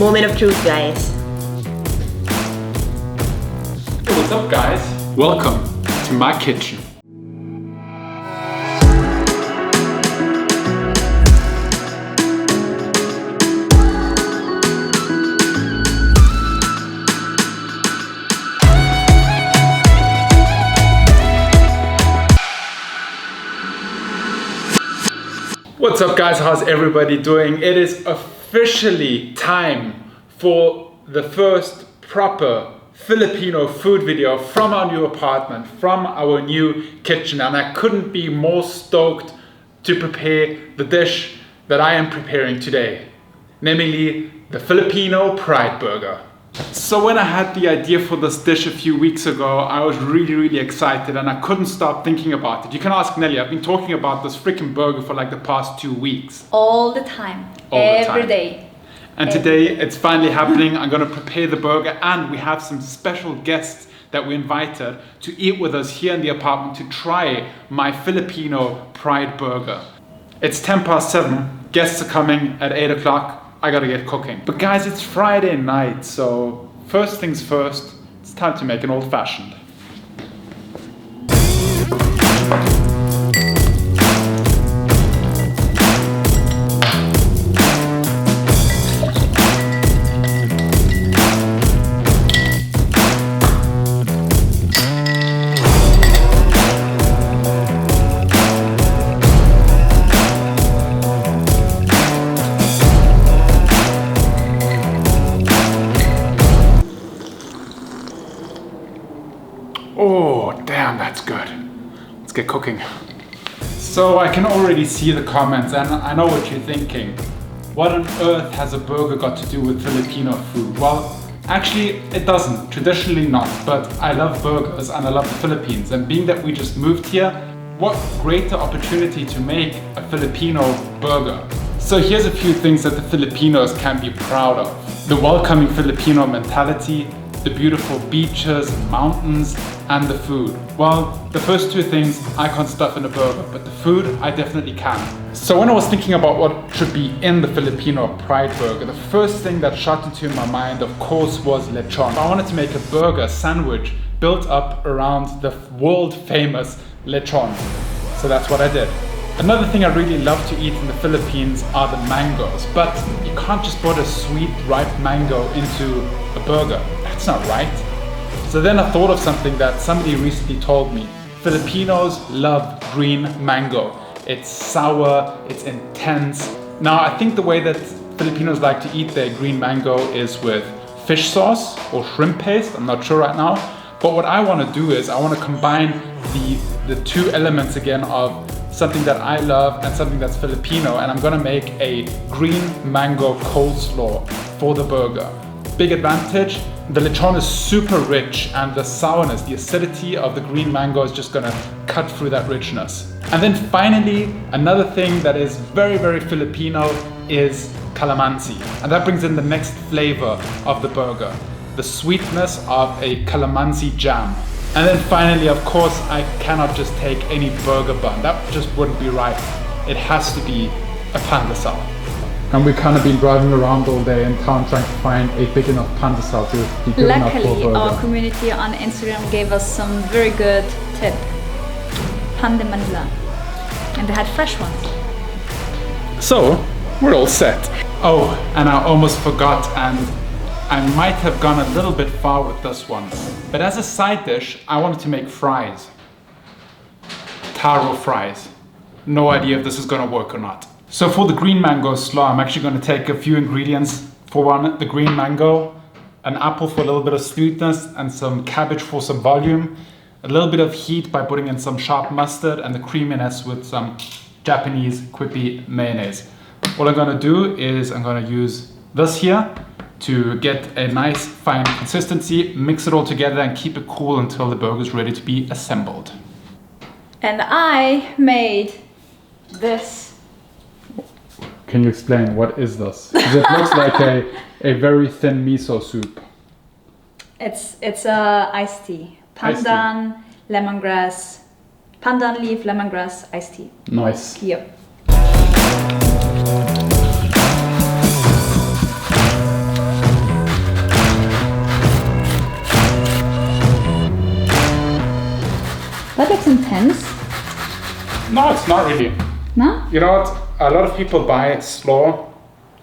Moment of truth, guys. Hey, what's up, guys? Welcome to my kitchen. What's up, guys? How's everybody doing? It is officially time for the first proper Filipino food video from our new apartment, from our new kitchen, and I couldn't be more stoked to prepare the dish that I am preparing today, namely the Filipino Pride Burger. So when I had the idea for this dish a few weeks ago, I was really excited and I couldn't stop thinking about it. You can ask Nelly, I've been talking about this freaking burger for like the past 2 weeks. All the time, every day. And today it's finally happening. I'm gonna prepare the burger and we have some special guests that we invited to eat with us here in the apartment to try my Filipino Pride Burger. It's 7:10, guests are coming at 8 o'clock. I gotta get cooking. But guys, it's Friday night, so first things first, it's time to make an old-fashioned. Oh, damn, that's good. Let's get cooking. So I can already see the comments and I know what you're thinking. What on earth has a burger got to do with Filipino food? Well, actually it doesn't, traditionally not, but I love burgers and I love the Philippines, and being that we just moved here, what greater opportunity to make a Filipino burger. So here's a few things that the Filipinos can be proud of. The welcoming Filipino mentality, the beautiful beaches and mountains, and the food. Well, the first two things I can't stuff in a burger, but the food I definitely can. So when I was thinking about what should be in the Filipino Pride Burger, the first thing that shot into my mind, of course, was lechon. I wanted to make a burger sandwich built up around the world famous lechon. So that's what I did. Another thing I really love to eat in the Philippines are the mangoes, but you can't just put a sweet, ripe mango into a burger. That's not right. So then I thought of something that somebody recently told me. Filipinos love green mango. It's sour, it's intense. Now I think the way that Filipinos like to eat their green mango is with fish sauce or shrimp paste, I'm not sure right now. But what I want to do is I want to combine the two elements again of something that I love and something that's Filipino, and I'm gonna make a green mango coleslaw for the burger. Big advantage, the lechon is super rich and the sourness, the acidity of the green mango is just gonna cut through that richness. And then finally, another thing that is very Filipino is calamansi. And that brings in the next flavor of the burger, the sweetness of a calamansi jam. And then finally, of course, I cannot just take any burger bun. That just wouldn't be right. It has to be a pandesal. And we've kind of been driving around all day in town trying to find a big enough pandesal to be good enough for a burger. Luckily, our community on Instagram gave us some very good tip. Pan de Manila. And they had fresh ones. So, we're all set. Oh, and I almost forgot, and I might have gone a little bit far with this one. But as a side dish, I wanted to make fries. Taro fries. No idea if this is gonna work or not. So for the green mango slaw, I'm actually gonna take a few ingredients. For one, the green mango, an apple for a little bit of sweetness, and some cabbage for some volume. A little bit of heat by putting in some sharp mustard, and the creaminess with some Japanese quippy mayonnaise. What I'm gonna do is I'm gonna use this here to get a nice fine consistency, mix it all together and keep it cool until the burger is ready to be assembled. And I made this. Can you explain what is this? 'Cause it looks like a very thin miso soup. It's iced tea. Pandan, lemongrass, pandan leaf, lemongrass, iced tea. Nice. Yep. looks intense. No, it's not really. No? You know what? A lot of people buy it slow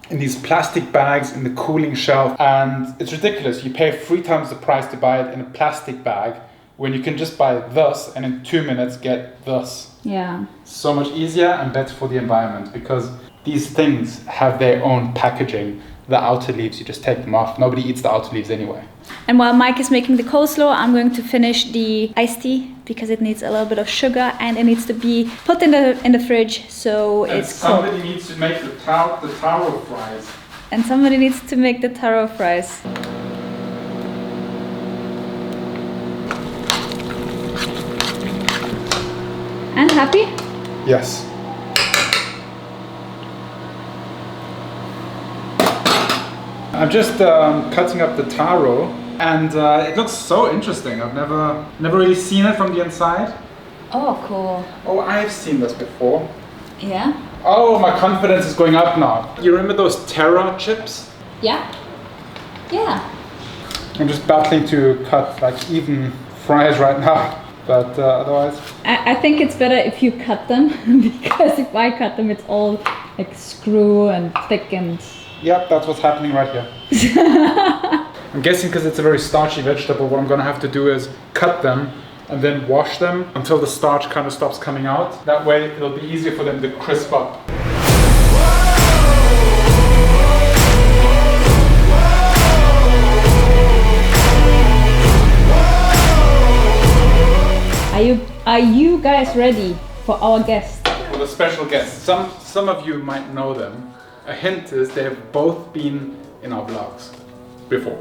in these plastic bags in the cooling shelf, and it's ridiculous. You pay 3 times the price to buy it in a plastic bag when you can just buy this and in 2 minutes get this. Yeah. So much easier and better for the environment, because these things have their own packaging. The outer leaves, you just take them off. Nobody eats the outer leaves anyway. And while Mike is making the coleslaw, I'm going to finish the iced tea because it needs a little bit of sugar and it needs to be put in the fridge so And it's cold. somebody needs to make the taro fries. And somebody needs to make the taro fries. And happy? Yes. I'm just cutting up the taro, and it looks so interesting. I've never really seen it from the inside. Oh, cool. Oh, I've seen this before. Yeah? Oh, my confidence is going up now. You remember those Terra chips? Yeah? Yeah. I'm just battling to cut like even fries right now, but otherwise. I think it's better if you cut them because if I cut them, it's all like screw and thick and. Yep, that's what's happening right here. I'm guessing because it's a very starchy vegetable, what I'm gonna have to do is cut them and then wash them until the starch kind of stops coming out. That way it'll be easier for them to crisp up. Are you guys ready for our guest? For the special guests, some of you might know them. A hint is they have both been in our vlogs before.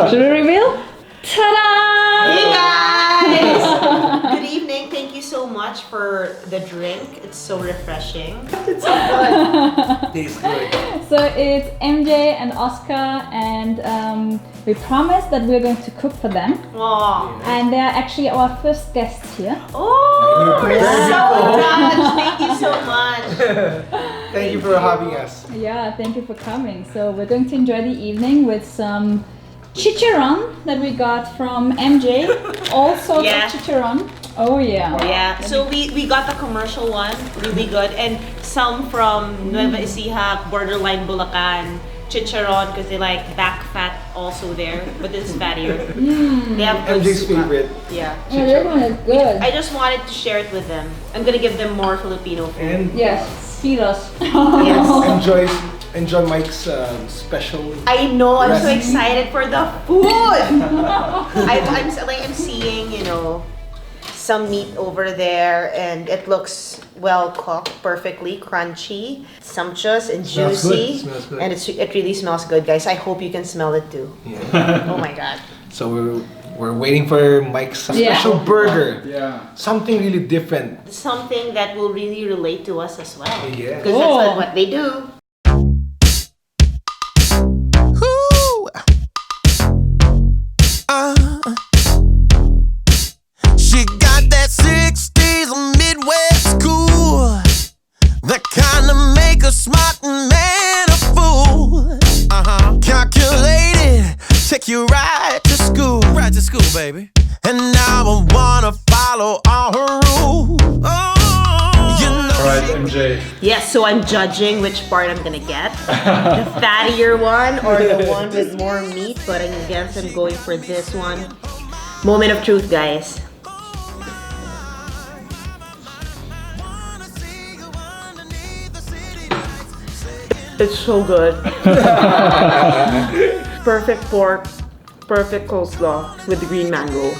Should we reveal? Ta-da! Hey guys! Good evening. Thank you so much for the drink. It's so refreshing. It's so good. Tastes good. So it's MJ and Oscar, and we promised that we're going to cook for them. Wow. And they're actually our first guests here. Oh, we're so touched. Thank you so much. Thank you for having us. Yeah, thank you for coming. So we're going to enjoy the evening with some chicharron that we got from MJ. All sorts Yeah. of chicharron. Oh yeah. Yeah, so we got the commercial one, really good, and some from Nueva Ecija, borderline Bulacan, chicharron, because they like back fat also there, but this is fattier. They have good MJ's soup. favorite. Yeah. Yeah, that one is good. I just wanted to share it with them. I'm gonna give them more Filipino food. And Yes, feed us. Yes. enjoy Mike's special. I know, I'm so recipe. excited for the food. I'm seeing, you know, some meat over there, and it looks well cooked, perfectly crunchy, sumptuous and Smells juicy. good. Smells good. And it really smells good, guys. I hope you can smell it too. Yeah. Oh my god. So we're waiting for Mike's Yeah. special burger. Yeah. Something really different. Something that will really relate to us as well. Yeah. Because that's what they do. She got that 60s Midwest cool, the kind of make a smart man a fool. Calculated, take you right to school, baby. And now I wanna follow all her rules. Oh, you know. All right, MJ. Yes, so I'm judging which part I'm gonna get. The fattier one or the one with more meat, but I guess I'm going for this one. Moment of truth, guys. It's so good. Perfect pork, perfect coleslaw with the green mango.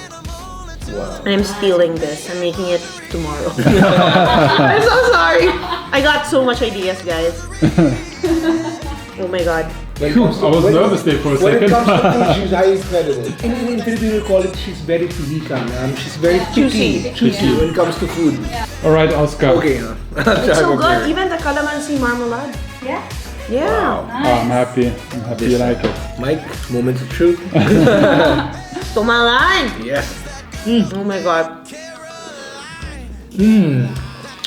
Wow. I'm stealing this. I'm making it tomorrow. I'm so sorry. I got so much ideas, guys. Oh my god. I was nervous there for a When it second. comes to food, she's highly credited. In Filipino, we call it she's very pilikan. She's very picky. Choosy. When it comes to food. All right, Oscar. Okay. It's so good. Even the calamansi marmalade. Yeah. Yeah. Oh, I'm happy. I'm happy you like it. Mike, moment of truth. Tumalan. Yes. Oh my god.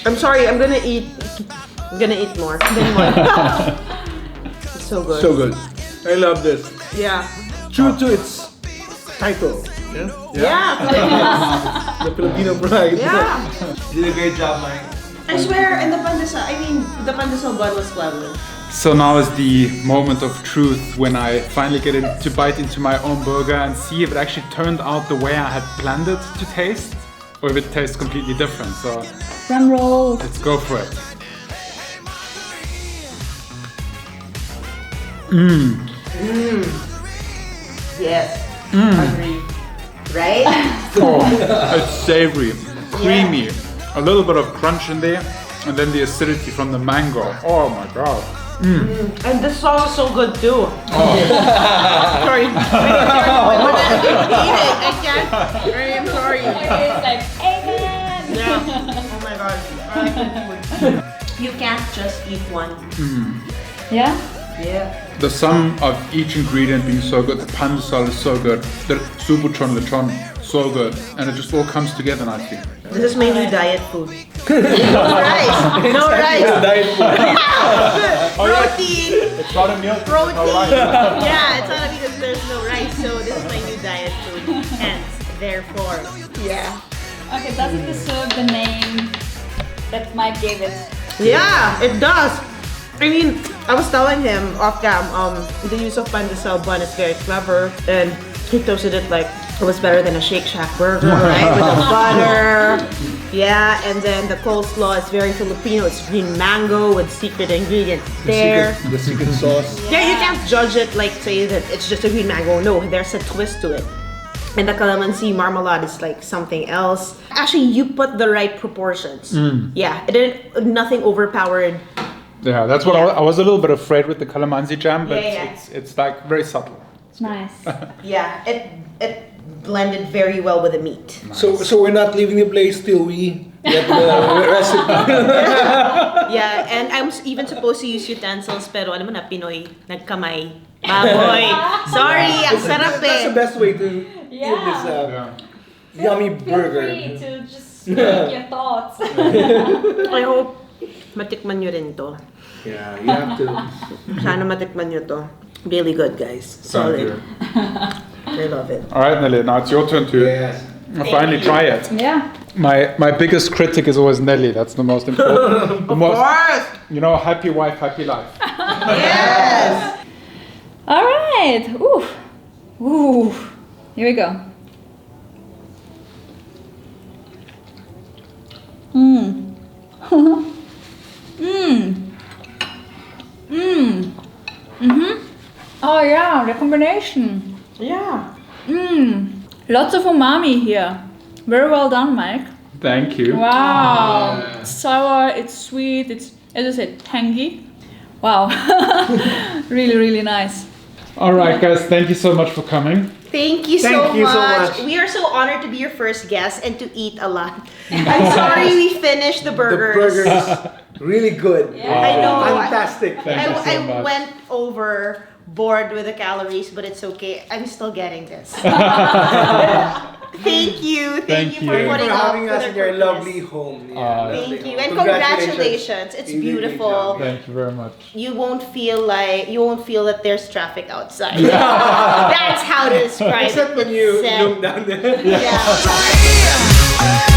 I'm sorry. I'm gonna eat more. Then more. It's so good. So good. I love this. Yeah. True to its title. Yeah? Yeah. The Filipino Pride. Yeah. You did a great job, Mike. I swear, and the pandesal, the pandesal bun was flavor. So now is the moment of truth when I finally get to bite into my own burger and see if it actually turned out the way I had planned it to taste, or if it tastes completely different. So Drum roll. let's go for it. Yes. Agree. Right? Oh, it's savory, creamy, a little bit of crunch in there, and then the acidity from the mango. Oh my god. And the sauce is so good too. Sorry. I can't. I'm sorry. It's like, amen. Yeah. Oh my god. I like the food. You can't just eat one. Yeah? Yeah. The sum of each ingredient being so good, the pandesal is so good, the subuchon lechon, so good, and it just all comes together nicely. This is my new diet food. No rice. No rice. Diet food. Protein. It's not a meal. Protein. Yeah, it's not because there's no rice. So this is my new diet food. Hence, therefore. Yeah. Okay, does it deserve the name that Mike gave it? Yeah, it does. I mean, I was telling him off cam, the use of pandesal bun is very clever, and he toasted it like it was better than a Shake Shack burger, right? With the butter. Yeah, and then the coleslaw is very Filipino. It's green mango with secret ingredients there. The secret sauce. Yeah, you can't judge it like say that it's just a green mango. No, there's a twist to it. And the calamansi marmalade is like something else. Actually, you put the right proportions. Yeah, it didn't, nothing overpowered. Yeah, that's what I was a little bit afraid with the calamansi jam, but Yeah. it's like very subtle. It's nice. Yeah, it blended very well with the meat. So we're not leaving the place till we get the recipe. Yeah, and I'm even supposed to use utensils, pero alam mo na, Pinoy, nagkamay. Baboy. Sorry, ang sarap That's the eh. best way to eat this yummy burger. Feel free to just speak your thoughts. I hope matikman nyo rin to. Yeah, you have to. Sana matikman nyo to. Really good, guys. Solid. I love it. All right, Nelly, now it's your turn to Yes. finally try it. Yeah. My biggest critic is always Nelly. That's the most important. Of course! You know, happy wife, happy life. Yes! All right. Ooh. Ooh. Here we go. Oh yeah, the combination. Yeah. Lots of umami here. Very well done, Mike. Thank you. Wow. It's sour, it's sweet, it's, as I said, tangy. Wow. Really, really nice. All right, guys, thank you so much for coming. Thank you, Thank you so much. much. We are so honored to be your first guest and to eat a lot. I'm sorry we finished the The burgers. burger is really good. I know. Fantastic. Thank you so I much. went overboard with the calories, but it's okay. I'm still getting this. Thank you. Thank you for you. putting for up having with us our in your quirkiness. lovely home. Thank you, and congratulations. It's You did a great beautiful. job. Thank you very much. You won't feel that there's traffic outside. That's how to describe Except it. when you It's, look down there. yeah.